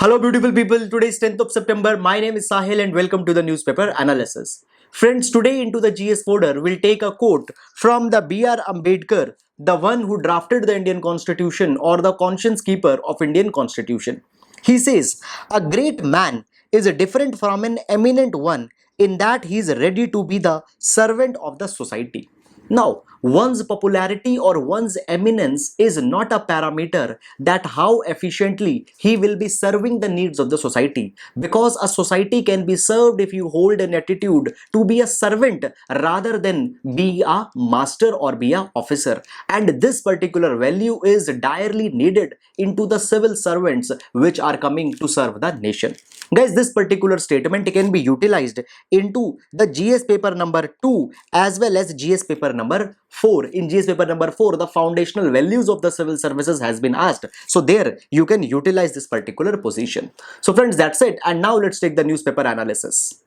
Hello, beautiful people. Today is 10th of September. My name is Sahil and welcome to the newspaper analysis. Friends, today into the GS folder, we'll take a quote from the B.R. Ambedkar, the one who drafted the Indian Constitution or the conscience keeper of Indian Constitution. He says, a great man is different from an eminent one in that he is ready to be the servant of the society. Now, one's popularity or one's eminence is not a parameter that how efficiently he will be serving the needs of the society, because a society can be served if you hold an attitude to be a servant rather than be a master or be a officer. And this particular value is direly needed into the civil servants which are coming to serve the nation. Guys, this particular statement can be utilized into the GS paper number 2 as well as GS paper number 4. In GS paper number 4, the foundational values of the civil services has been asked. So there you can utilize this particular position. So friends, that's it. And now let's take the newspaper analysis.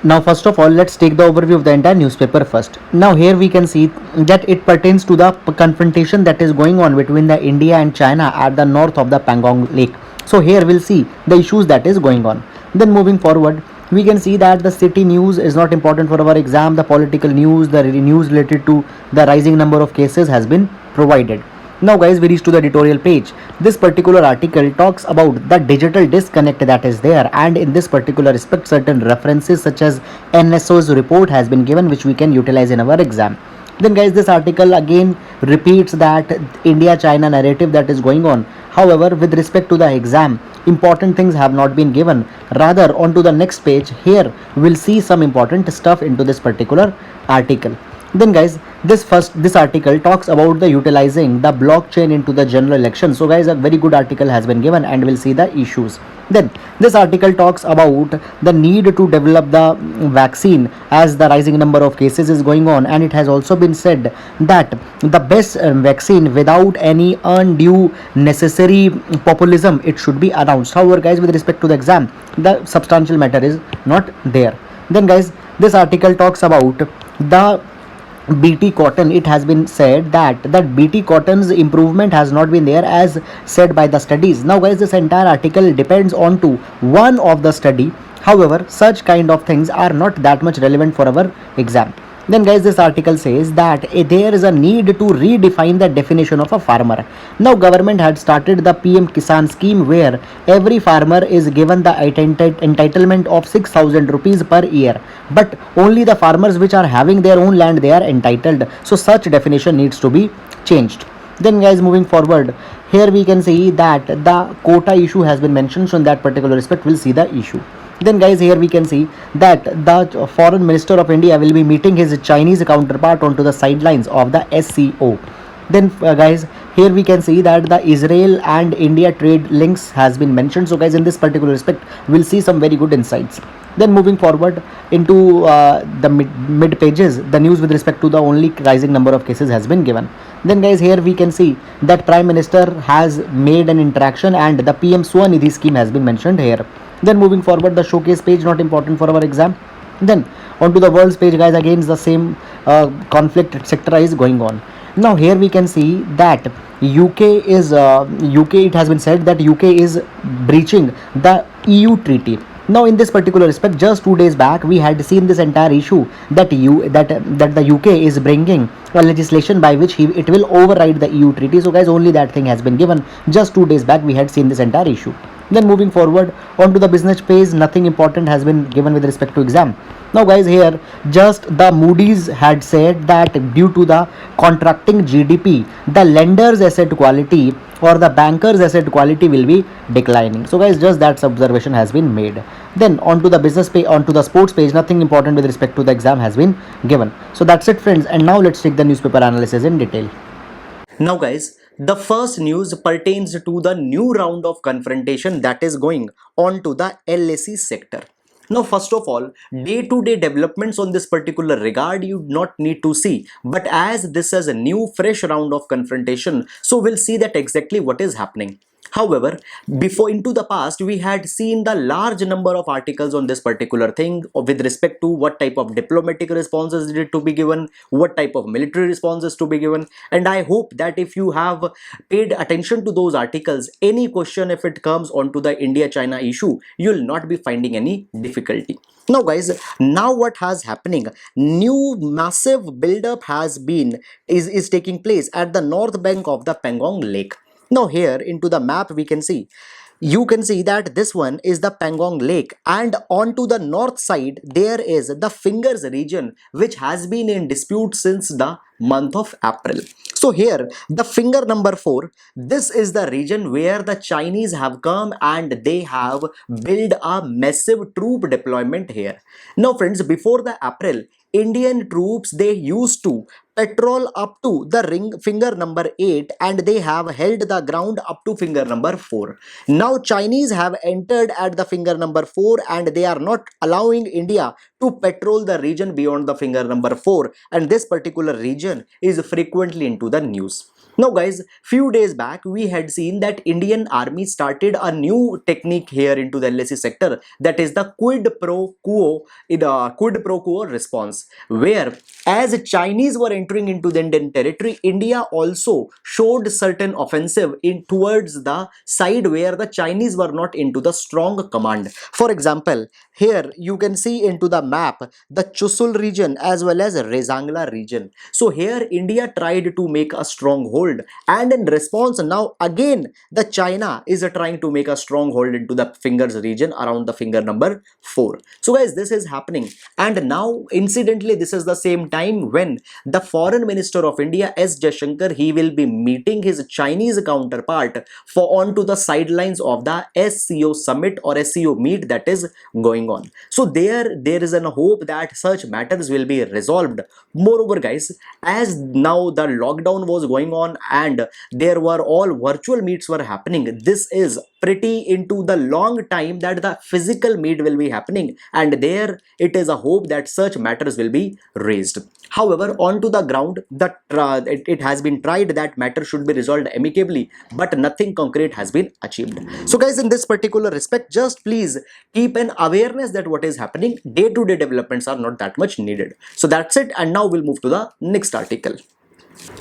Now first of all, let's take the overview of the entire newspaper first. Now here we can see that it pertains to the confrontation that is going on between the India and China at the north of the Pangong Lake. So here we'll see the issues that is going on. Then moving forward, we can see that the city news is not important for our exam. The political news, the news related to the rising number of cases has been provided. Now guys, we reach to the editorial page. This particular article talks about the digital disconnect that is there, and in this particular respect certain references such as NSO's report has been given which we can utilize in our exam. Then guys, this article again repeats that India-China narrative that is going on. However, with respect to the exam, important things have not been given. Rather, on to the next page, here we'll see some important stuff into this particular article. Then guys, this article talks about the utilizing the blockchain into the general election. So guys, a very good article has been given and we'll see the issues. Then this article talks about the need to develop the vaccine as the rising number of cases is going on, and it has also been said that the best vaccine without any undue necessary populism, it should be announced. However guys, with respect to the exam, the substantial matter is not there. Then guys, this article talks about the BT cotton. It has been said that BT cotton's improvement has not been there as said by the studies. Now guys, this entire article depends on to one of the study. However, such kind of things are not that much relevant for our exam. Then guys, this article says that there is a need to redefine the definition of a farmer. Now government had started the PM Kisan scheme where every farmer is given the entitlement of 6,000 rupees per year, but only the farmers which are having their own land, they are entitled. So such definition needs to be changed. Then guys, moving forward, here we can see that the quota issue has been mentioned. So in that particular respect, we'll see the issue. Then guys, here we can see that the foreign minister of India will be meeting his Chinese counterpart onto the sidelines of the SCO. Then guys, here we can see that the Israel and India trade links has been mentioned. So guys, in this particular respect, we'll see some very good insights. Then moving forward into the mid pages, the news with respect to the only rising number of cases has been given. Then guys, here we can see that Prime Minister has made an interaction and the PM Swanidhi scheme has been mentioned here. Then moving forward, the showcase page not important for our exam. Then onto the world's page guys, again the same conflict etc is going on. Now here we can see that UK, it has been said that UK is breaching the EU treaty. Now in this particular respect, just 2 days back we had seen this entire issue that the UK is bringing a legislation by which it will override the EU treaty. So guys, only that thing has been given. Just 2 days back we had seen this entire issue. Then moving forward onto the business page, nothing important has been given with respect to exam. Now guys, here just the Moody's had said that due to the contracting GDP, the lender's asset quality or the banker's asset quality will be declining. So guys, just that observation has been made. Then onto the business page, onto the sports page, nothing important with respect to the exam has been given. So that's it friends, and now let's take the newspaper analysis in detail. Now guys, the first news pertains to the new round of confrontation that is going on to the LAC sector. Now first of all, day-to-day developments on this particular regard you do not need to see, but as this is a new fresh round of confrontation, so we'll see that exactly what is happening. However, before into the past, we had seen the large number of articles on this particular thing with respect to what type of diplomatic responses needed to be given, what type of military responses to be given. And I hope that if you have paid attention to those articles, any question if it comes onto the India-China issue, you'll not be finding any difficulty. Now guys, now what has happening, new massive buildup has been is taking place at the north bank of the Pangong Lake. Now here into the map we can see, you can see that this one is the Pangong Lake, and onto the north side there is the Fingers region, which has been in dispute since the month of April. So here the finger number 4, this is the region where the Chinese have come and they have built a massive troop deployment here. Now friends, before the April, Indian troops, they used to patrol up to the finger number 8 and they have held the ground up to finger number 4. Now Chinese have entered at the finger number 4 and they are not allowing India to patrol the region beyond the finger number 4, and this particular region is frequently into the news. Now guys, few days back we had seen that Indian army started a new technique here into the LAC sector, that is the quid pro quo response, where as Chinese were entering into the Indian territory, India also showed certain offensive in towards the side where the Chinese were not into the strong command. For example, here you can see into the map the Chushul region as well as Rezangla region. So here India tried to make a stronghold, and in response now again the China is trying to make a stronghold into the Fingers region around the finger number 4. So guys, this is happening, and now incidentally this is the same time when the foreign minister of India S. Jaishankar, he will be meeting his Chinese counterpart for onto the sidelines of the SCO summit or SCO meet that is going on. So there is a hope that such matters will be resolved. Moreover guys, as now the lockdown was going on and there were all virtual meets were happening, this is pretty into the long time that the physical meet will be happening, and there it is a hope that such matters will be raised. However, onto the ground, it has been tried that matter should be resolved amicably, but nothing concrete has been achieved. So guys, in this particular respect, just please keep an awareness that what is happening, day-to-day developments are not that much needed. So that's it, and now we'll move to the next article.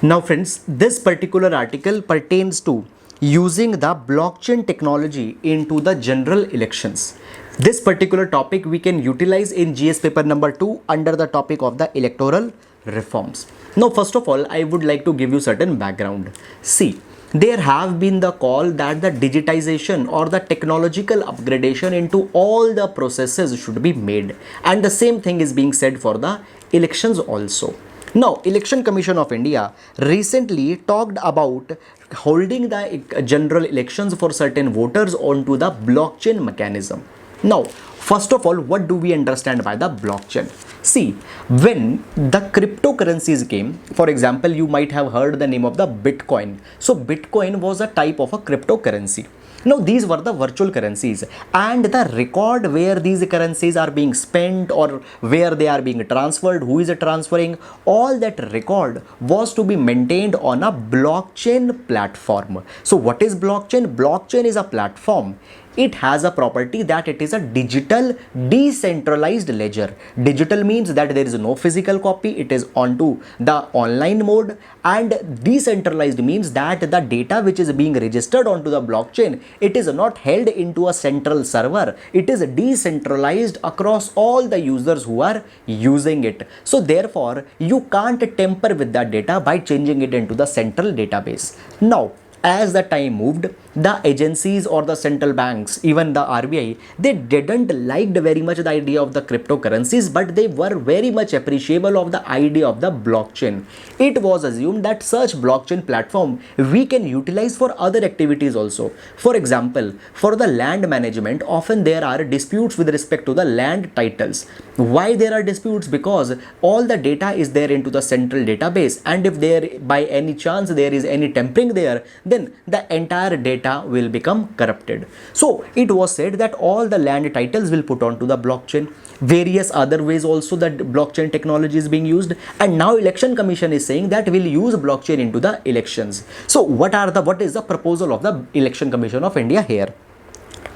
Now friends, this particular article pertains to using the blockchain technology into the general elections. This particular topic we can utilize in GS paper number 2 under the topic of the electoral reforms. Now first of all, I would like to give you certain background. See, there have been the call that the digitization or the technological upgradation into all the processes should be made, and the same thing is being said for the elections also. Now, Election Commission of India recently talked about holding the general elections for certain voters onto the blockchain mechanism. Now, first of all, what do we understand by the blockchain? See, when the cryptocurrencies came, for example, you might have heard the name of the Bitcoin. So, Bitcoin was a type of a cryptocurrency. Now, these were the virtual currencies, and the record where these currencies are being spent or where they are being transferred, who is transferring, all that record was to be maintained on a blockchain platform. So what is blockchain? Blockchain is a platform. It has a property that it is a digital decentralized ledger. Digital means that there is no physical copy, it is onto the online mode, and decentralized means that the data which is being registered onto the blockchain, it is not held into a central server, it is decentralized across all the users who are using it. So therefore you can't tamper with that data by changing it into the central database. Now, as the time moved, the agencies or the central banks, even the RBI, they didn't liked very much the idea of the cryptocurrencies, but they were very much appreciable of the idea of the blockchain. It was assumed that such blockchain platform we can utilize for other activities also. For example, for the land management, often there are disputes with respect to the land titles. Why there are disputes? Because all the data is there into the central database, and if there by any chance there is any tampering there, then the entire data will become corrupted. So it was said that all the land titles will put onto the blockchain. Various other ways also that blockchain technology is being used, and now election commission is saying that we'll use blockchain into the elections. So what is the proposal of the election commission of India here?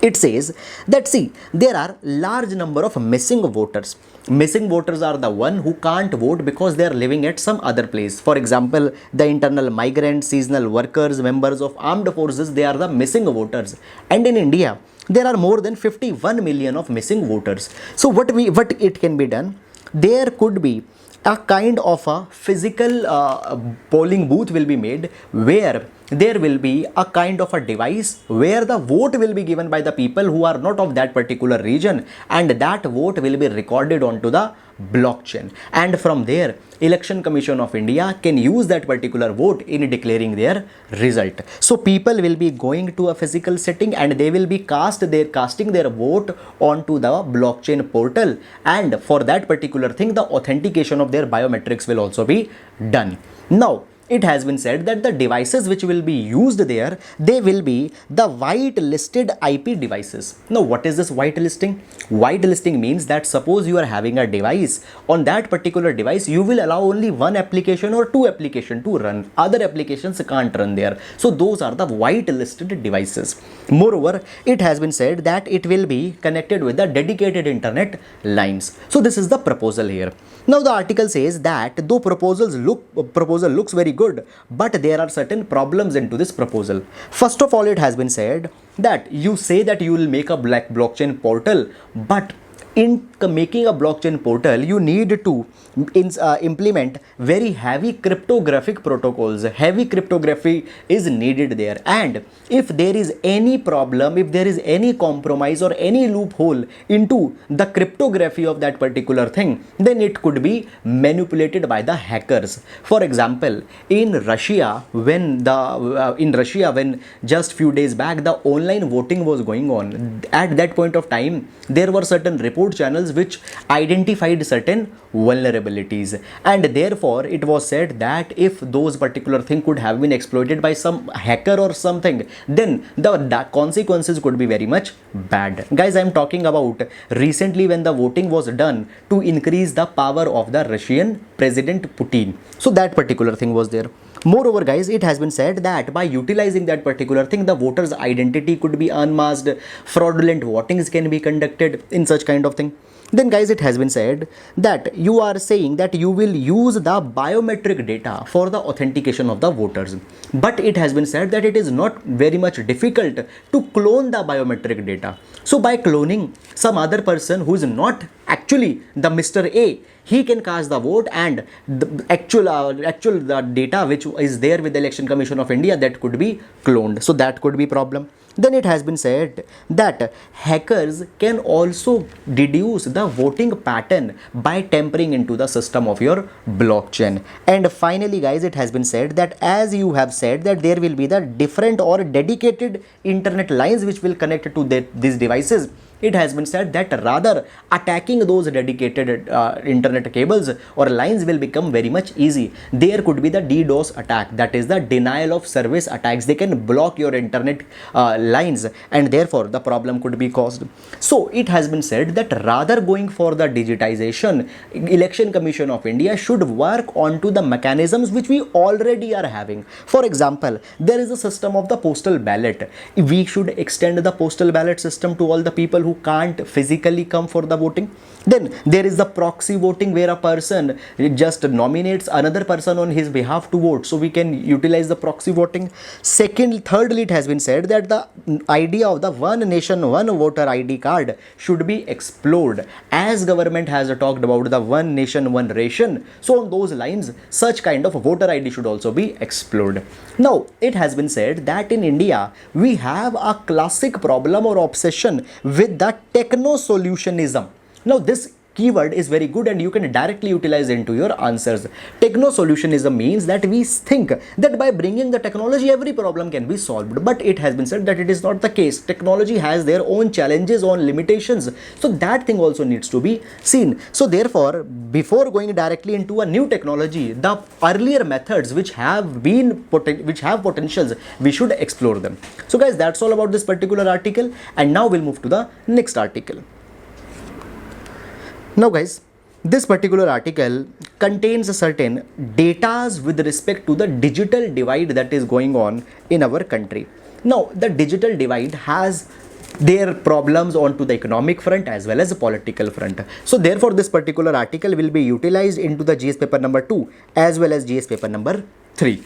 It says that, see, there are large number of missing voters. Missing voters are the one who can't vote because they are living at some other place. For example, the internal migrants, seasonal workers, members of armed forces, they are the missing voters. And in India, there are more than 51 million of missing voters. So what it can be done? There could be a kind of a physical polling booth will be made, where there will be a kind of a device where the vote will be given by the people who are not of that particular region, and that vote will be recorded onto the blockchain, and from there election commission of India can use that particular vote in declaring their result. So people will be going to a physical setting and they will be casting their vote onto the blockchain portal, and for that particular thing the authentication of their biometrics will also be done. Now it has been said that the devices which will be used there, they will be the white-listed IP devices. Now, what is this white-listing? White-listing means that suppose you are having a device, on that particular device, you will allow only one application or two applications to run. Other applications can't run there. So, those are the white-listed devices. Moreover, it has been said that it will be connected with the dedicated internet lines. So, this is the proposal here. Now, the article says that though proposal looks very good, but there are certain problems into this proposal. First of all, it has been said that you say that you will make a blockchain portal, but in making a blockchain portal, you need to implement very heavy cryptographic protocols. Heavy cryptography is needed there, and if there is any problem, if there is any compromise or any loophole into the cryptography of that particular thing, then it could be manipulated by the hackers. For example, in Russia, when just few days back the online voting was going on, at that point of time there were certain report channels which identified certain vulnerabilities, and therefore it was said that if those particular thing could have been exploited by some hacker or something, then the consequences could be very much bad. Guys, I am talking about recently when the voting was done to increase the power of the Russian President Putin. So that particular thing was there. Moreover, guys, it has been said that by utilizing that particular thing, the voter's identity could be unmasked, fraudulent votings can be conducted in such kind of thing. Then, guys, it has been said that you are saying that you will use the biometric data for the authentication of the voters. But it has been said that it is not very much difficult to clone the biometric data. So by cloning some other person who is not actually the Mr. A, he can cast the vote, and the actual the data which is there with the Election Commission of India, that could be cloned. So that could be problem. Then it has been said that hackers can also deduce the voting pattern by tampering into the system of your blockchain. And finally, guys, it has been said that, as you have said, that there will be the different or dedicated internet lines which will connect to these devices. It has been said that rather attacking those dedicated internet cables or lines will become very much easy. There could be the DDoS attack, that is the denial of service attacks. They can block your internet lines, and therefore the problem could be caused. So it has been said that rather going for the digitization, Election Commission of India should work onto the mechanisms which we already are having. For example, there is a system of the postal ballot. We should extend the postal ballot system to all the people who can't physically come for the voting. Then there is the proxy voting, where a person just nominates another person on his behalf to vote. So we can utilize the proxy voting. Thirdly, it has been said that the idea of the one nation, one voter ID card should be explored, as government has talked about the one nation, one ration. So on those lines, such kind of voter ID should also be explored. Now, it has been said that in India, we have a classic problem or obsession with the techno-solutionism. Now, this keyword is very good and you can directly utilize into your answers. Techno solutionism means that we think that by bringing the technology every problem can be solved, but it has been said that it is not the case. Technology has their own challenges, own limitations, so that thing also needs to be seen. So therefore, before going directly into a new technology, the earlier methods which have potentials, we should explore them. So guys, that's all about this particular article, and now we'll move to the next article. Now guys, this particular article contains a certain data with respect to the digital divide that is going on in our country. Now the digital divide has their problems onto the economic front as well as the political front. So therefore this particular article will be utilized into the GS paper number 2 as well as GS paper number 3.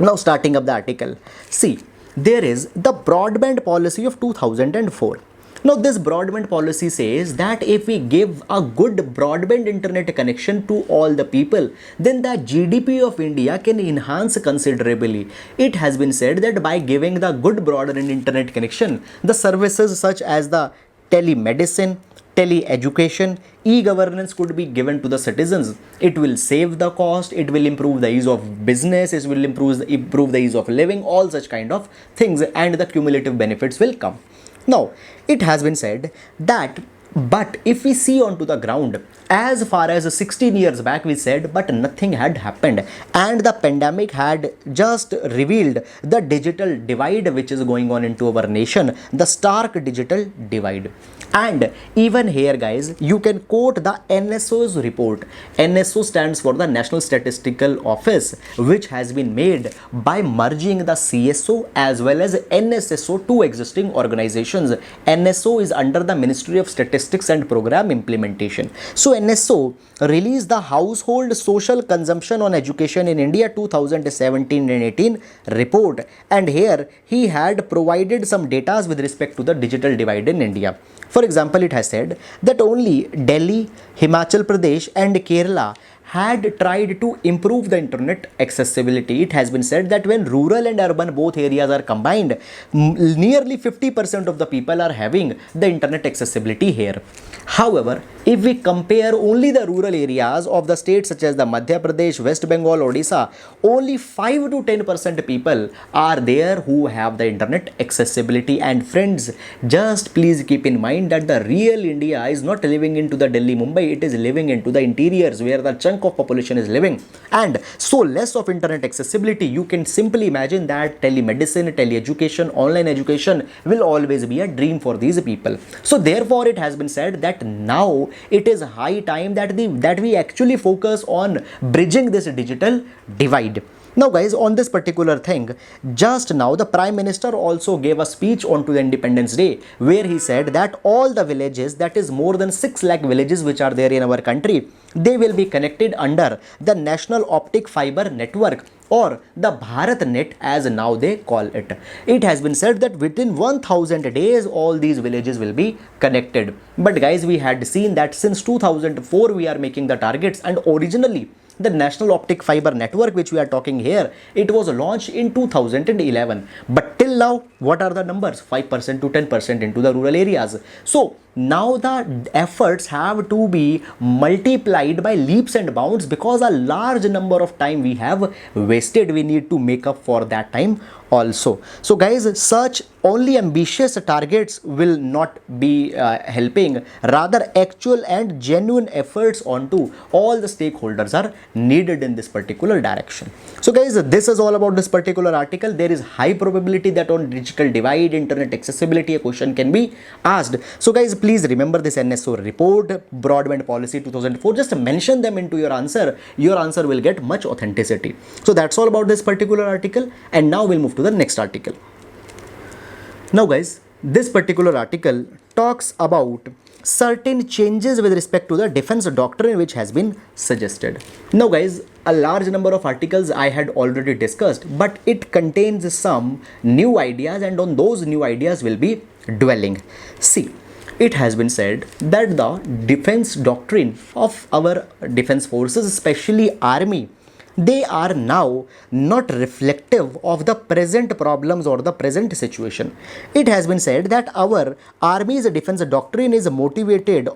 Now starting up the article, see, there is the broadband policy of 2004. Now this broadband policy says that if we give a good broadband internet connection to all the people, then the GDP of India can enhance considerably. It has been said that by giving the good broadband internet connection, the services such as the telemedicine, tele-education, e-governance could be given to the citizens. It will save the cost, it will improve the ease of business, it will improve the ease of living, all such kind of things, and the cumulative benefits will come. Now, it has been said that, but if we see onto the ground, as far as 16 years back we said, but nothing had happened, and the pandemic had just revealed the digital divide which is going on into our nation, the stark digital divide. And even here guys, you can quote the NSO's report. NSO stands for the National Statistical Office, which has been made by merging the CSO as well as NSSO, two existing organizations. NSO is under the Ministry of Statistics and Program Implementation. So NSO released the Household Social Consumption on Education in India 2017 and 18 report, and here he had provided some data with respect to the digital divide in India. For example, it has said that only Delhi, Himachal Pradesh and Kerala had tried to improve the internet accessibility. It has been said that when rural and urban both areas are combined, nearly 50% of the people are having the internet accessibility here. However, if we compare only the rural areas of the states such as the Madhya Pradesh, West Bengal, Odisha, only 5 to 10% people are there who have the internet accessibility. And friends, just please keep in mind that the real India is not living into the Delhi, Mumbai, it is living into the interiors where the chunk of population is living, and so less of internet accessibility. You can simply imagine that telemedicine, tele-education, online education will always be a dream for these people. So therefore it has been said that now it is high time that we actually focus on bridging this digital divide. Now guys, on this particular thing, just now the Prime Minister also gave a speech onto the Independence Day where he said that all the villages, that is more than 6 lakh villages which are there in our country, they will be connected under the National Optic Fiber Network, or the BharatNet as now they call it. It has been said that within 1000 days all these villages will be connected. But guys, we had seen that since 2004 we are making the targets, and originally the National Optic Fiber Network which we are talking here, it was launched in 2011, but till now what are the numbers? 5% to 10% into the rural areas. So now the efforts have to be multiplied by leaps and bounds, because a large number of time we have wasted, we need to make up for that time also. So guys, such only ambitious targets will not be helping, rather actual and genuine efforts onto all the stakeholders are needed in this particular direction. So guys, this is all about this particular article. There is high probability that on digital divide, internet accessibility, a question can be asked. So guys, please remember this NSO report, broadband policy 2004, just mention them into your answer will get much authenticity. So that's all about this particular article, and now we'll move to the next article. Now guys, this particular article talks about certain changes with respect to the defense doctrine which has been suggested. Now guys, a large number of articles I had already discussed, but it contains some new ideas, and on those new ideas will be dwelling. See, it has been said that the defense doctrine of our defense forces, especially army, they are now not reflective of the present problems or the present situation. It has been said that our army's defense doctrine is motivated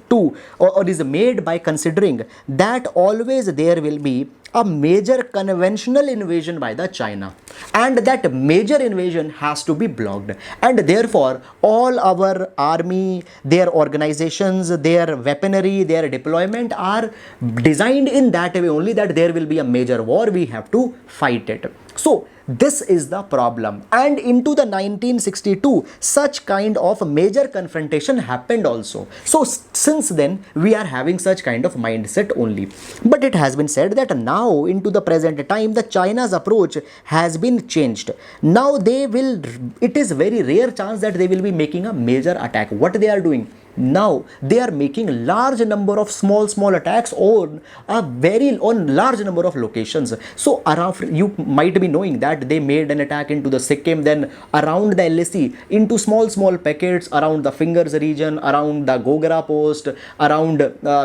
or is made by considering that always there will be a major conventional invasion by the China, and that major invasion has to be blocked, and therefore all our army, their organizations, their weaponry, their deployment are designed in that way only, that there will be a major war, we have to fight it. So this is the problem, and into the 1962 such kind of major confrontation happened also. So since then we are having such kind of mindset only. But it has been said that now into the present time the China's approach has been changed. Now they will, it is very rare chance that they will be making a major attack. What they are doing now, they are making large number of small attacks on large number of locations. So around, you might be knowing that they made an attack into the Sikkim, then around the LAC, into small packets around the Fingers region, around the Gogra post, around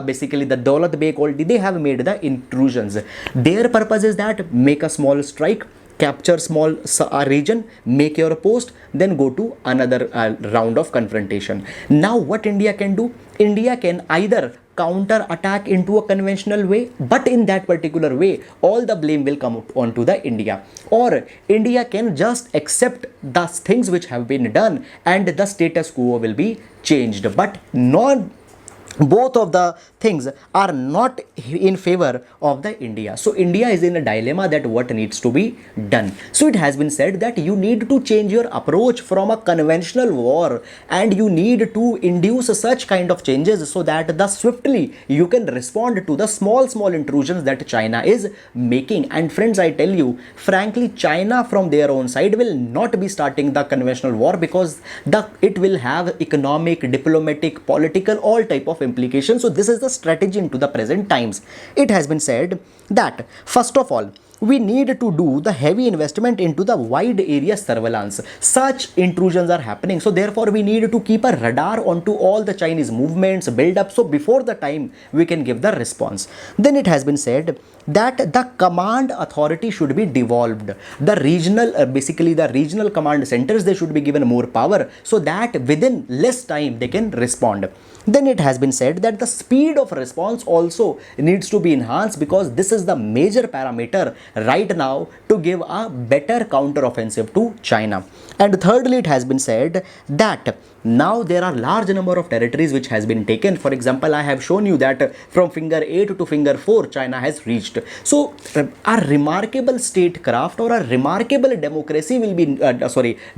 basically the Daulat Beg quality. They have made the intrusions. Their purpose is that make a small strike, capture small region, make your post, then go to another round of confrontation. Now what India can do? India can either counter attack into a conventional way, but in that particular way all the blame will come onto the India, or India can just accept the things which have been done and the status quo will be changed. But not both of the things are not in favor of the India. So India is in a dilemma that what needs to be done. So it has been said that you need to change your approach from a conventional war, and you need to induce such kind of changes so that the swiftly you can respond to the small intrusions that China is making. And friends, I tell you frankly, China from their own side will not be starting the conventional war, because it will have economic, diplomatic, political, all type of implications. So this is the strategy into the present times. It has been said that first of all we need to do the heavy investment into the wide area surveillance. Such intrusions are happening, so therefore we need to keep a radar onto all the Chinese movements, build up, so before the time we can give the response. Then it has been said that the command authority should be devolved. The regional basically the regional command centers, they should be given more power so that within less time they can respond. Then it has been said that the speed of response also needs to be enhanced, because this is the major parameter right now to give a better counter offensive to China. And thirdly, it has been said that now there are large number of territories which has been taken. For example, I have shown you that from finger 8 to finger 4 China has reached. So a remarkable statecraft or a remarkable democracy will be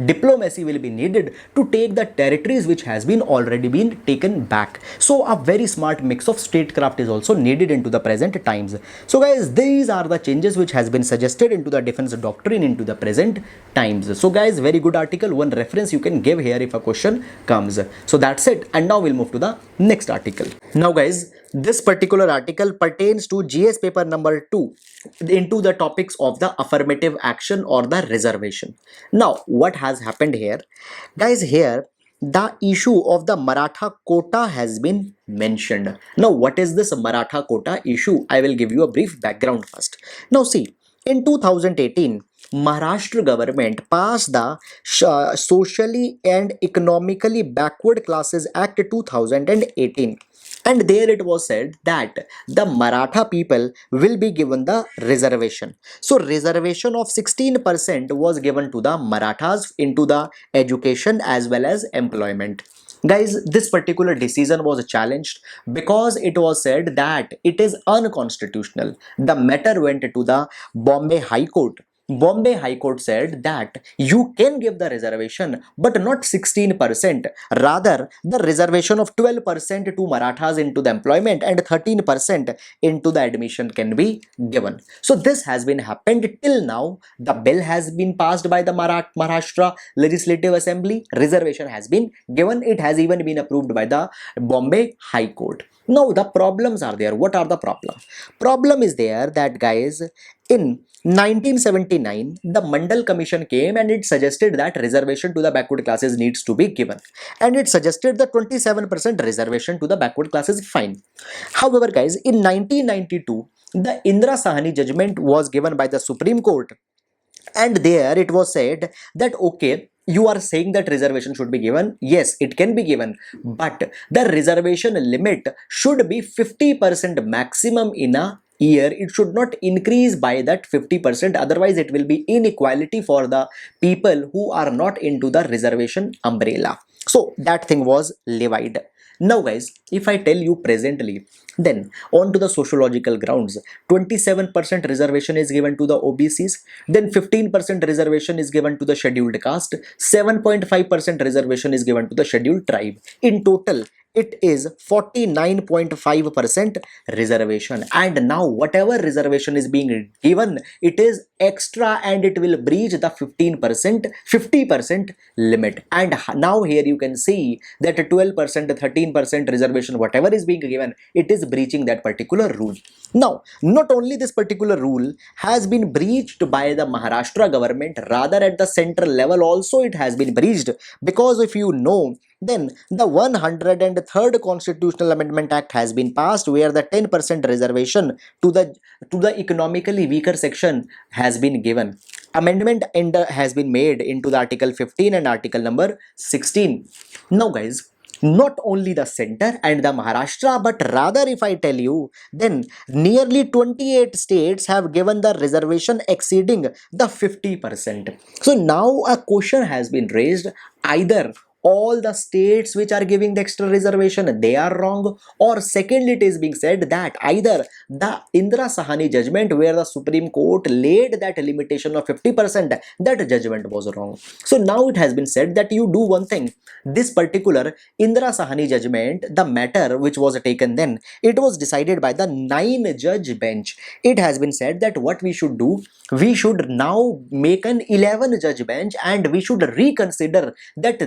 diplomacy will be needed to take the territories which has been already been taken back. So a very smart mix of statecraft is also needed into the present times. So guys, these are the changes which has been suggested into the defense doctrine into the present times. So guys, very good article, one reference you can give here if a question comes. So that's it, and now we'll move to the next article. Now guys, this particular article pertains to GS paper number 2 into the topics of the affirmative action or the reservation. Now what has happened here guys? Here the issue of the Maratha quota has been mentioned. Now what is this Maratha quota issue? I will give you a brief background first. Now see, in 2018 Maharashtra government passed the Socially and Economically Backward Classes Act 2018, and there it was said that the Maratha people will be given the reservation. So reservation of 16% was given to the Marathas into the education as well as employment. Guys, this particular decision was challenged because it was said that it is unconstitutional. The matter went to the Bombay High Court. Bombay High Court said that you can give the reservation but not 16%. Rather, the reservation of 12% to Marathas into the employment and 13% into the admission can be given. So this has been happened till now. The bill has been passed by the Maharashtra Legislative Assembly. Reservation has been given. It has even been approved by the Bombay High Court. Now the problems are there. What are the problems? Problem is there that guys, in 1979, the Mandal Commission came and it suggested that reservation to the backward classes needs to be given, and it suggested the 27% reservation to the backward classes fine. However, guys, in 1992, the Indira Sahni judgment was given by the Supreme Court, and there it was said that okay, you are saying that reservation should be given. Yes, it can be given, but the reservation limit should be 50% maximum in a year. It should not increase by that 50%, otherwise it will be inequality for the people who are not into the reservation umbrella. So that thing was levied. Now guys, if I tell you presently, then on to the sociological grounds, 27% reservation is given to the OBCs, then 15% reservation is given to the scheduled caste, 7.5% reservation is given to the scheduled tribe. In total, it is 49.5% reservation. And now whatever reservation is being given, it is extra and it will breach the 50% limit. And now here you can see that 12%, 13% reservation, whatever is being given, it is breaching that particular rule. Now, not only this particular rule has been breached by the Maharashtra government, rather at the central level also it has been breached, because if you know, then the 103rd Constitutional Amendment Act has been passed, where the 10% reservation to the economically weaker section has been given. Amendment has been made into the Article 15 and Article number 16. Now guys, not only the center and the Maharashtra, but rather if I tell you, then nearly 28 states have given the reservation exceeding the 50%. So now a question has been raised, either all the states which are giving the extra reservation, they are wrong, or second, it is being said that either the Indira Sahani judgment, where the Supreme Court laid that limitation of 50%, that judgment was wrong. So now it has been said that you do one thing, this particular Indira Sahani judgment, the matter which was taken then, it was decided by the 9-judge bench. It has been said that what we should do, we should now make an 11-judge bench and we should reconsider that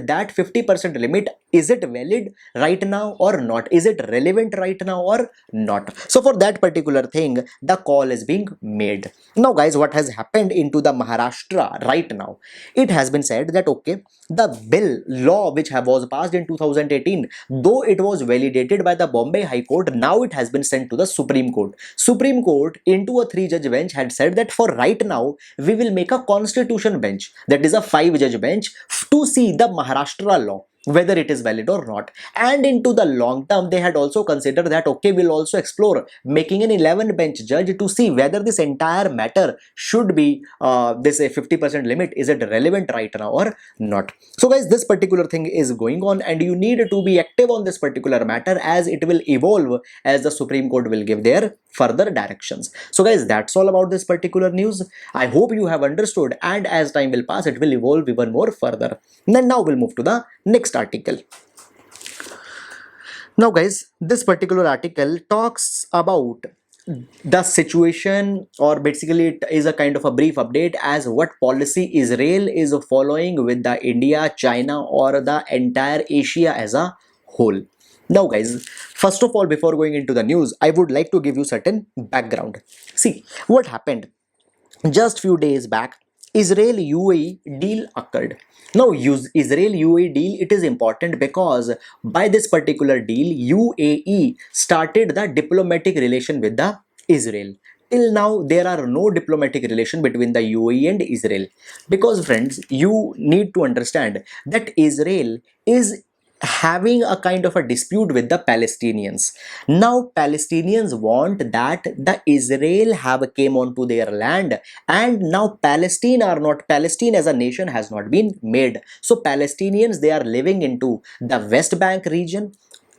50% limit, is it valid right now or not, is it relevant right now or not. So for that particular thing, the call is being made. Now guys, what has happened into the Maharashtra right now, it has been said that okay, the bill law which was passed in 2018, though it was validated by the Bombay High Court, now it has been sent to the Supreme Court. Supreme Court into a 3-judge bench had said that for right now we will make a constitution bench, that is a 5-judge bench, to see the Maharashtra law whether it is valid or not. And into the long term, they had also considered that okay, we'll also explore making an 11-bench judge to see whether this entire matter should be this a 50% limit, is it relevant right now or not. So guys, this particular thing is going on and you need to be active on this particular matter, as it will evolve as the Supreme Court will give their further directions. So guys, that's all about this particular news. I hope you have understood, and as time will pass, it will evolve even more further. And now we'll move to the next article. Now guys, this particular article talks about the situation, or basically it is a kind of a brief update as what policy Israel is following with the India, China, or the entire Asia as a whole. Now guys, first of all, before going into the news, I would like to give you certain background. See what happened. Just few days back, Israel UAE deal occurred. Now Israel UAE deal, it is important because by this particular deal, UAE started the diplomatic relation with the Israel. Till now there are no diplomatic relation between the UAE and Israel, because friends, you need to understand that Israel is having a kind of a dispute with the Palestinians. Now Palestinians want that the Israel have came onto their land, and now Palestine as a nation has not been made. So Palestinians, they are living into the West Bank region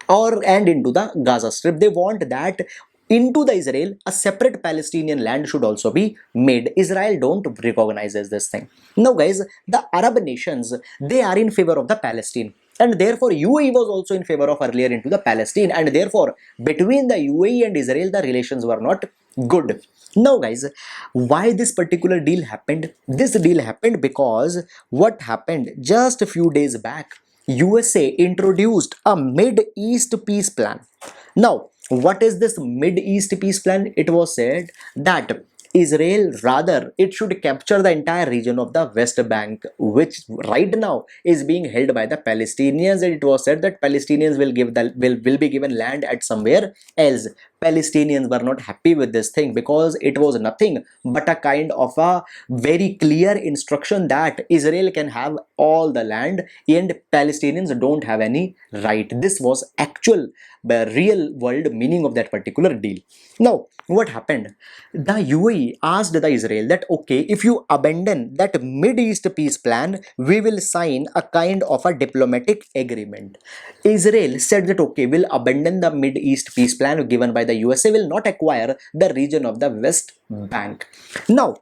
and into the Gaza Strip. They want that into the Israel a separate Palestinian land should also be made. Israel don't recognize this thing. Now guys, the Arab nations, they are in favor of the Palestine, and therefore UAE was also in favor of earlier into the Palestine, and therefore between the UAE and Israel the relations were not good. Now guys, why this particular deal happened? This deal happened because what happened just a few days back, USA introduced a Mid-East peace plan. Now what is this Mid-East peace plan? It was said that Israel, rather, it should capture the entire region of the West Bank, which right now is being held by the Palestinians, and it was said that Palestinians will be given land at somewhere else. Palestinians were not happy with this thing because it was nothing but a kind of a very clear instruction that Israel can have all the land and Palestinians don't have any right. This was actual real world meaning of that particular deal. Now what happened? The UAE asked the Israel that okay, if you abandon that Mid East peace plan, we will sign a kind of a diplomatic agreement. Israel said that okay, we'll abandon the Mid East peace plan given by the USA, will not acquire the region of the West Bank. Now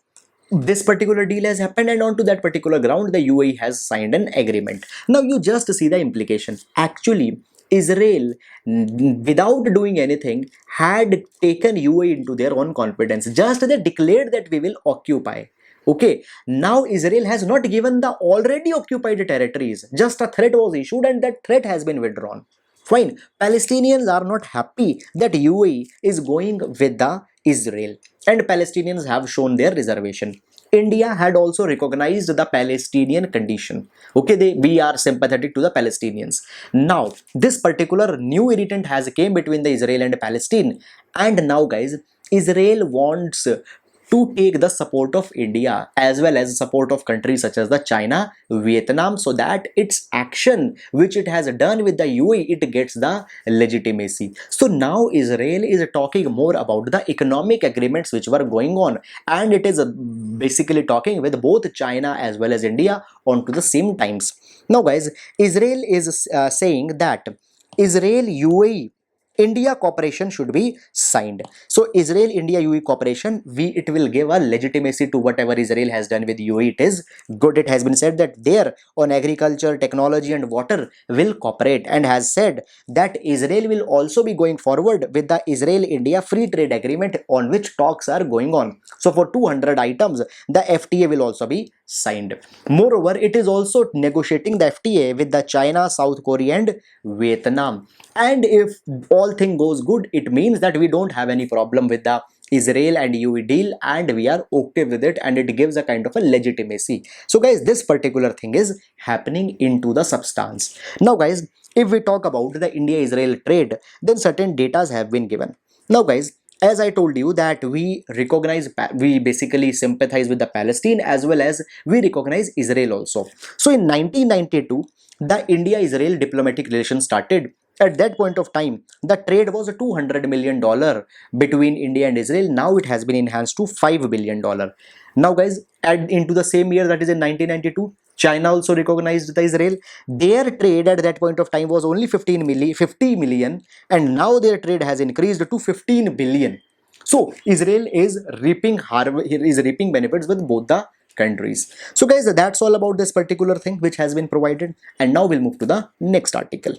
this particular deal has happened, and onto that particular ground the UAE has signed an agreement. Now you just see the implication. Actually Israel, without doing anything, had taken UAE into their own confidence. Just they declared that we will occupy. Okay, now Israel has not given the already occupied territories. Just a threat was issued and that threat has been withdrawn. Fine. Palestinians are not happy that UAE is going with the Israel, and Palestinians have shown their reservation. India had also recognized the Palestinian condition. Okay, we are sympathetic to the Palestinians. Now, this particular new irritant has came between the Israel and Palestine, and now guys, Israel wants to take the support of India as well as support of countries such as the China, Vietnam, so that its action which it has done with the UAE, it gets the legitimacy. So now Israel is talking more about the economic agreements which were going on, and it is basically talking with both China as well as India onto the same times. Now guys, Israel is saying that Israel UAE India cooperation should be signed. So Israel India UAE cooperation, it will give a legitimacy to whatever Israel has done with UAE. It is good. It has been said that there on agriculture, technology and water will cooperate, and has said that Israel will also be going forward with the Israel India free trade agreement on which talks are going on. So for 200 items the FTA will also be signed. Moreover, it is also negotiating the FTA with the China, South Korea and Vietnam. And if all thing goes good, it means that we don't have any problem with the Israel and UAE deal, and we are okay with it, and it gives a kind of a legitimacy. So guys, this particular thing is happening into the substance. Now guys, if we talk about the India-Israel trade, then certain datas have been given. Now guys, as I told you that we basically sympathize with the Palestine as well as we recognize Israel also. So in 1992, the India-Israel diplomatic relations started. At that point of time, the trade was $200 million between India and Israel. Now it has been enhanced to $5 billion. Now guys, add into the same year, that is in 1992, China also recognized the Israel. Their trade at that point of time was only 50 million, and now their trade has increased to 15 billion. So Israel is reaping benefits with both the countries. So guys, that's all about this particular thing which has been provided, and now we'll move to the next article.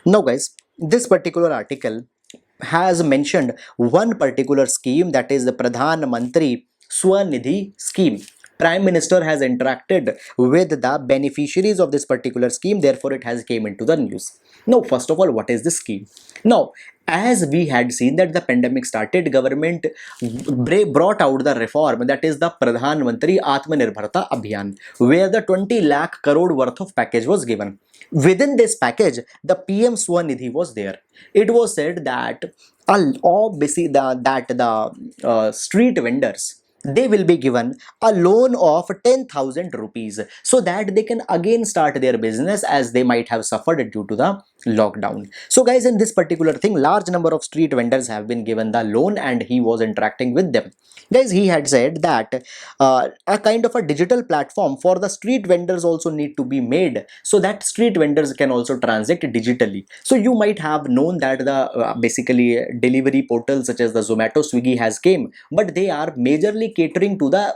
Now guys, this particular article has mentioned one particular scheme, that is the Pradhan Mantri Swanidhi scheme. Prime Minister has interacted with the beneficiaries of this particular scheme, therefore it has came into the news. Now first of all, what is this scheme? Now, as we had seen that the pandemic started, government brought out the reform, that is the Pradhan Mantri Atmanirbharta Abhiyan, where the 20 lakh crore worth of package was given. Within this package, the PM Swanidhi was there. It was said that the street vendors, they will be given a loan of 10,000 rupees so that they can again start their business, as they might have suffered due to the lockdown. So guys, in this particular thing, large number of street vendors have been given the loan, and he was interacting with them. Guys, he had said that a kind of a digital platform for the street vendors also need to be made, so that street vendors can also transact digitally. So you might have known that the basically delivery portals such as the Zomato, Swiggy has came, but they are majorly catering to the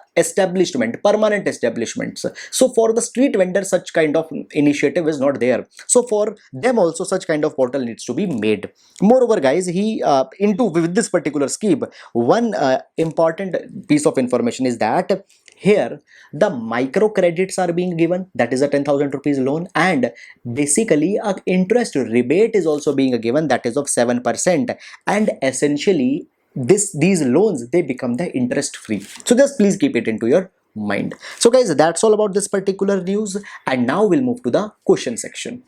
permanent establishments. So for the street vendors, such kind of initiative is not there. So for them also, such kind of portal needs to be made. Moreover guys, he with this particular scheme, one important piece of information is that here the micro credits are being given, that is a 10,000 rupees loan, and basically a interest rebate is also being given, that is of 7%, and essentially these loans, they become the interest free. So just please keep it into your mind. So guys, that's all about this particular news, and now we'll move to the question section.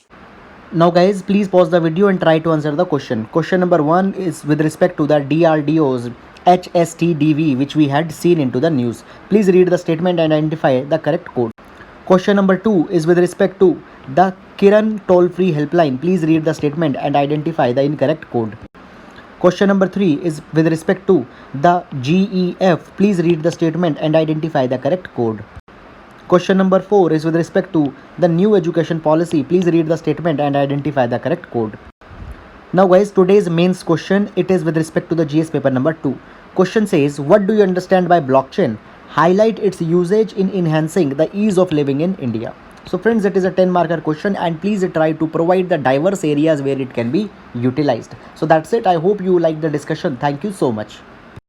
Now guys, please pause the video and try to answer the question. Question number 1 is with respect to the DRDO's HSTDV which we had seen into the news. Please read the statement and identify the correct code. Question number 2 is with respect to the Kiran toll-free helpline. Please read the statement and identify the incorrect code. Question number 3 is with respect to the GEF. Please read the statement and identify the correct code. Question number 4 is with respect to the new education policy. Please read the statement and identify the correct code. Now guys, today's mains question, it is with respect to the GS paper number 2. Question says, what do you understand by blockchain? Highlight its usage in enhancing the ease of living in India. So friends, it is a 10 marker question and please try to provide the diverse areas where it can be utilized. So that's it. I hope you like the discussion. Thank you so much.